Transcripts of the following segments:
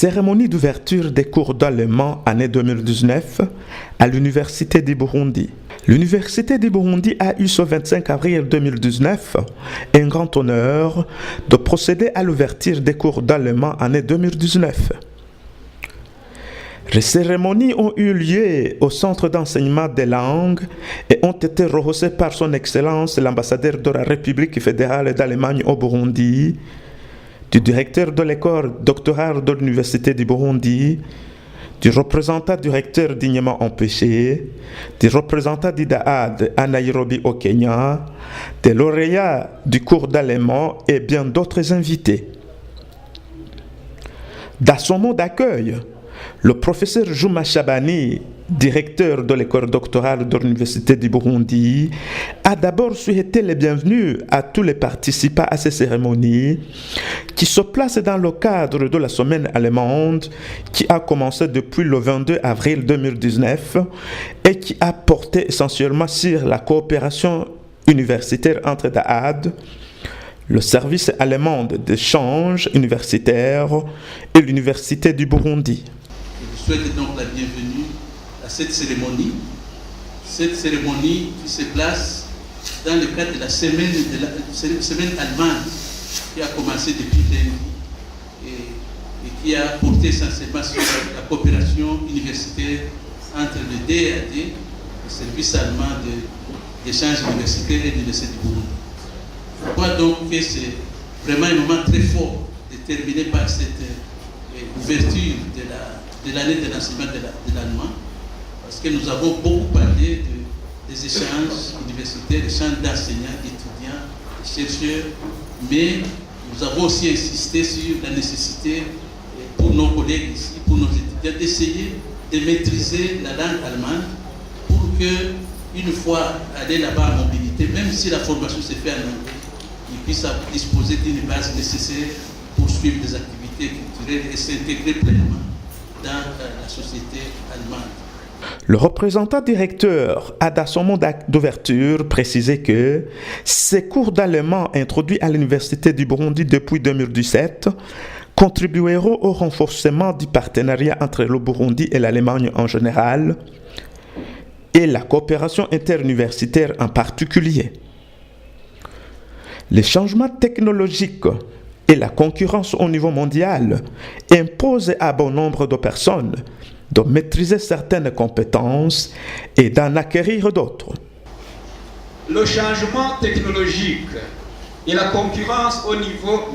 Cérémonie d'ouverture des cours d'allemand année 2019 à l'Université du Burundi. L'Université du Burundi a eu ce 25 avril 2019 un grand honneur de procéder à l'ouverture des cours d'allemand année 2019. Les cérémonies ont eu lieu au Centre d'enseignement des langues et ont été rehaussées par son Excellence l'ambassadeur de la République fédérale d'Allemagne au Burundi, du directeur de l'école doctorale de l'Université du Burundi, du représentant du recteur dignement empêché, du représentant d'IDAAD à Nairobi au Kenya, des lauréats du cours d'allemand et bien d'autres invités. Dans son mot d'accueil, le professeur Juma Shabani, directeur de l'école doctorale de l'Université du Burundi, a d'abord souhaité les bienvenus à tous les participants à ces cérémonies qui se placent dans le cadre de la semaine allemande qui a commencé depuis le 22 avril 2019 et qui a porté essentiellement sur la coopération universitaire entre DAAD, le service allemand d'échange universitaire et l'Université du Burundi. Je souhaite donc la bienvenue à cette cérémonie qui se place dans le cadre de la semaine allemande qui a commencé depuis lundi et qui a porté essentiellement sur la coopération universitaire entre le DAAD, le service allemand d'échange universitaire et l'Université du Burundi. Je crois donc que c'est vraiment un moment très fort de terminer par cette ouverture de l'année de l'enseignement de l'allemand, parce que nous avons beaucoup parlé des échanges universitaires, échanges d'enseignants, d'étudiants, de chercheurs, mais nous avons aussi insisté sur la nécessité pour nos collègues ici, pour nos étudiants, d'essayer de maîtriser la langue allemande pour que, une fois aller là-bas en mobilité, même si la formation se fait en anglais, ils puissent disposer d'une base nécessaire pour suivre des activités diversité culturelle et s'intégrer pleinement dans la société allemande. Le représentant directeur a dans son mot d'ouverture précisé que ces cours d'allemand introduits à l'Université du Burundi depuis 2017 contribueront au renforcement du partenariat entre le Burundi et l'Allemagne en général et la coopération interuniversitaire en particulier. Les changements technologiques et la concurrence au niveau mondial imposent à bon nombre de personnes de maîtriser certaines compétences et d'en acquérir d'autres. Le changement technologique et la concurrence au niveau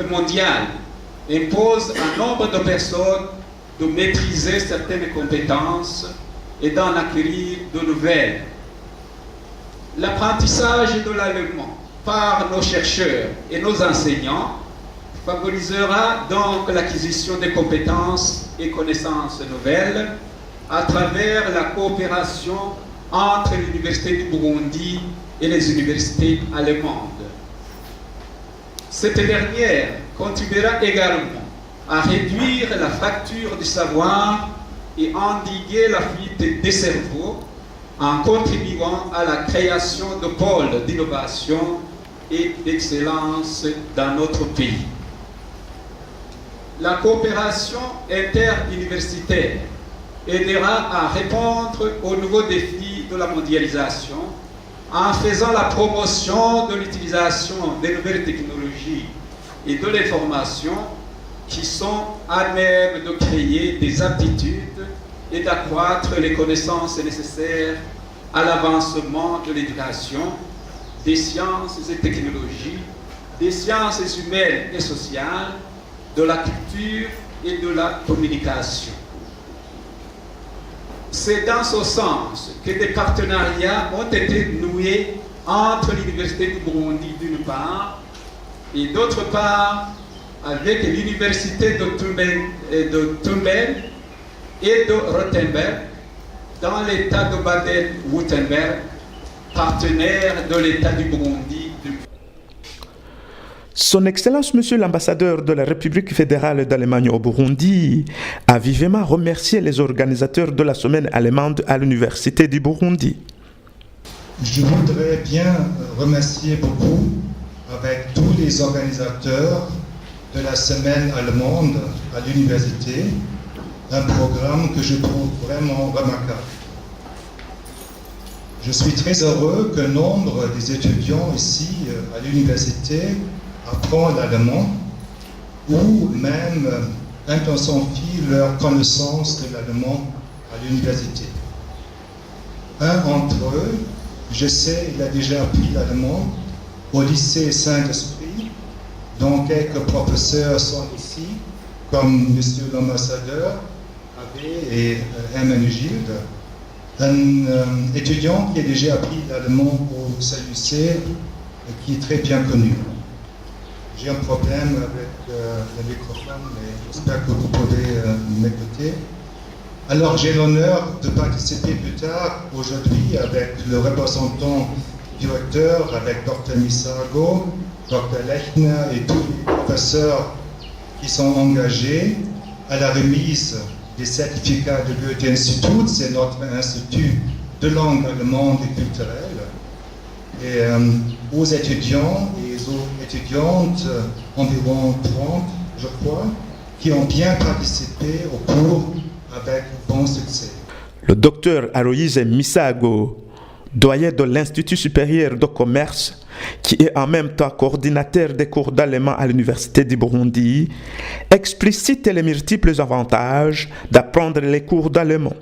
mondial imposent à nombre de personnes de maîtriser certaines compétences et d'en acquérir de nouvelles. L'apprentissage de l'allemand par nos chercheurs et nos enseignants favorisera donc l'acquisition des compétences et connaissances nouvelles à travers la coopération entre l'Université du Burundi et les universités allemandes. Cette dernière contribuera également à réduire la fracture du savoir et endiguer la fuite des cerveaux en contribuant à la création de pôles d'innovation et d'excellence dans notre pays. La coopération interuniversitaire aidera à répondre aux nouveaux défis de la mondialisation en faisant la promotion de l'utilisation des nouvelles technologies et de l'information qui sont à même de créer des aptitudes et d'accroître les connaissances nécessaires à l'avancement de l'éducation, des sciences et technologies, des sciences humaines et sociales, de la culture et de la communication. C'est dans ce sens que des partenariats ont été noués entre l'Université du Burundi d'une part et d'autre part avec l'Université de Tumbel et de Rothenburg dans l'État de Baden-Württemberg, partenaire de l'État du Burundi. Son Excellence, Monsieur l'ambassadeur de la République fédérale d'Allemagne au Burundi, a vivement remercié les organisateurs de la semaine allemande à l'Université du Burundi. Je voudrais bien remercier beaucoup, avec tous les organisateurs de la semaine allemande à l'université, un programme que je trouve vraiment remarquable. Je suis très heureux que nombre des étudiants ici à l'université apprennent l'allemand ou même intensifient leur connaissance de l'allemand à l'université. Un d'entre eux, je sais, il a déjà appris l'allemand au lycée Saint-Esprit, dont quelques professeurs sont ici, comme Monsieur l'ambassadeur, Abbé et Hermenegilde. Un étudiant qui a déjà appris l'allemand au lycée, qui est très bien connu. J'ai un problème avec le microphone, mais j'espère que vous pouvez m'écouter. Alors j'ai l'honneur de participer plus tard aujourd'hui avec le représentant directeur, avec Dr Misago, Dr Lechner et tous les professeurs qui sont engagés à la remise des certificats de Goethe-Institut. C'est notre institut de langue allemande et culturelle. Et aux étudiants et aux étudiantes, environ 30, je crois, qui ont bien participé au cours avec bon succès. Le docteur Aloïse Misago, doyen de l'Institut supérieur de commerce, qui est en même temps coordinateur des cours d'allemand à l'Université du Burundi, explicite les multiples avantages d'apprendre les cours d'allemand.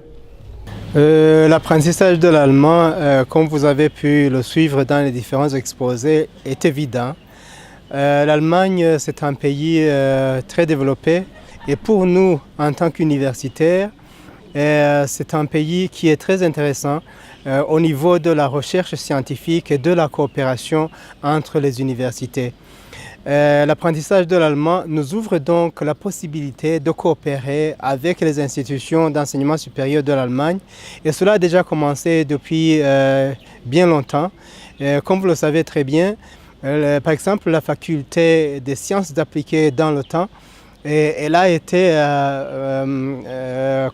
L'apprentissage de l'allemand, comme vous avez pu le suivre dans les différents exposés, est évident. L'Allemagne, c'est un pays très développé et pour nous, en tant qu'universitaires, c'est un pays qui est très intéressant au niveau de la recherche scientifique et de la coopération entre les universités. L'apprentissage de l'allemand nous ouvre donc la possibilité de coopérer avec les institutions d'enseignement supérieur de l'Allemagne et cela a déjà commencé depuis bien longtemps. Comme vous le savez très bien, par exemple la faculté des sciences appliquées dans le temps Et elle a été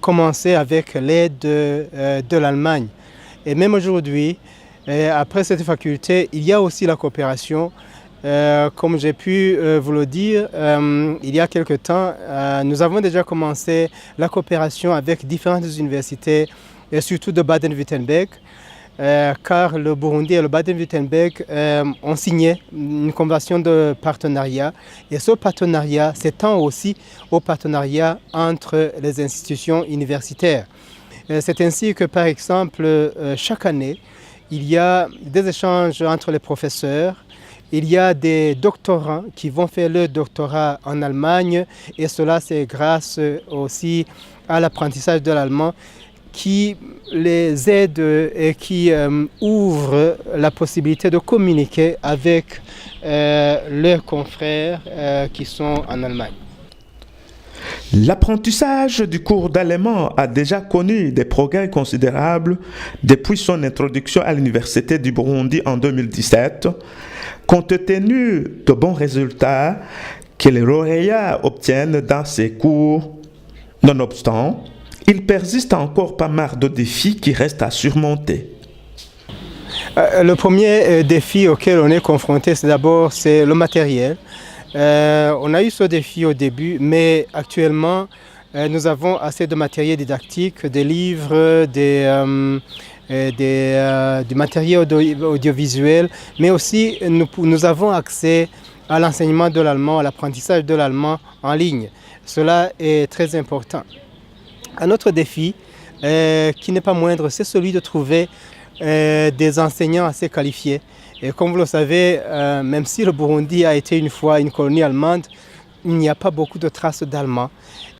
commencée avec l'aide de l'Allemagne. Et même aujourd'hui, après cette faculté, il y a aussi la coopération. Comme j'ai pu vous le dire, il y a quelque temps, nous avons déjà commencé la coopération avec différentes universités, et surtout de Baden-Württemberg, car le Burundi et le Baden-Württemberg ont signé une convention de partenariat. Et ce partenariat s'étend aussi au partenariat entre les institutions universitaires. C'est ainsi que, par exemple, chaque année, il y a des échanges entre les professeurs. Il y a des doctorants qui vont faire leur doctorat en Allemagne, et cela c'est grâce aussi à l'apprentissage de l'allemand qui les aide et qui ouvre la possibilité de communiquer avec leurs confrères qui sont en Allemagne. L'apprentissage du cours d'allemand a déjà connu des progrès considérables depuis son introduction à l'Université du Burundi en 2017, compte tenu de bons résultats que les lauréats obtiennent dans ces cours. Nonobstant, il persiste encore pas mal de défis qui restent à surmonter. Le premier défi auquel on est confronté, c'est d'abord le matériel. On a eu ce défi au début, mais actuellement, nous avons assez de matériel didactique, des livres, du matériel audiovisuel, mais aussi nous avons accès à l'enseignement de l'allemand, à l'apprentissage de l'allemand en ligne. Cela est très important. Un autre défi, qui n'est pas moindre, c'est celui de trouver des enseignants assez qualifiés. Et comme vous le savez, même si le Burundi a été une fois une colonie allemande, il n'y a pas beaucoup de traces d'allemand.